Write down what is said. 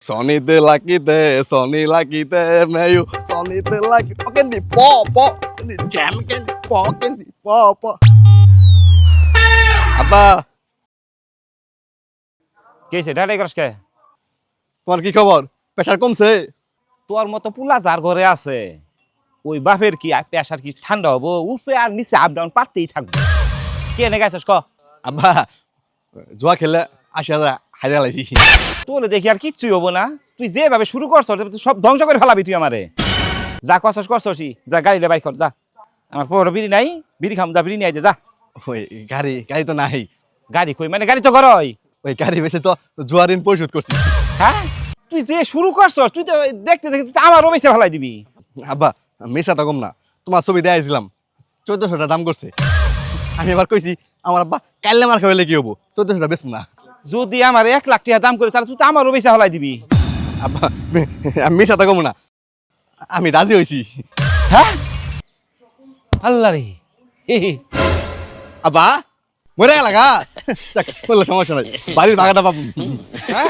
Sonite lakite, Sony lakite, meio, Sonite lakite, candy pop, jam candy pop. আব্বা কে হইছে ঢালাই করস কে? তোমার কি খবর? প্রেশার কমছে? তোর মতো পুলা যার ঘরে আছে ওই বাপের কি প্রেসার কি ঠান্ডা হবো? উপরে আর নিচে আপ ডাউন পারতেই থাকবো। কে নে গেছিস ক? আব্বা জুয়া খেলে 80,000 হারিয়ে লাইছি। তোর দেখি আর কিচ্ছুই হবো না। তুই যেভাবে শুরু করছ তুই সব ধ্বংস করে ফেলাবি তুই আমারে। যা করছস করছসই, যা গাড়ি লে বাইক কর যা। আমার পরে বিড়ি নাই, বিড়ি খাম যা, বিড়ি নিয়ে আয় যা। ওই গাড়ি তো নাই। গাড়ি কই মানে গাড়ি তো ঘরই। ওই গাড়ি বেশি তো জুয়া ঋণ পরিশোধ করছি। হ্যাঁ তুই যে শুরু করছস তুই তো দেখতে দেখতে তুই আমারও বেঁচে ফেলাই দিবি। আব্বা মেসা তো কম না, তোমার ছবি দেখাইছিলাম 1400 দাম করছে। আমি আবার কইছি আমার আব্বা কাইলে মার খাইলে কি হবো, 1400 বেচবো না। যদি আমার 1 লাখ টাকা দাম করে তাহলে তুই তো আমারও বেঁচে ফেলাই দিবি। আব্বা আমি মেসা তো কম না, আমি রাজি হইছি। হ্যাঁ আল্লাহ রে আব্বা মরে লাগা বললে সমস্যা নাই, বাড়ির ভাগাটা পাবো। হ্যাঁ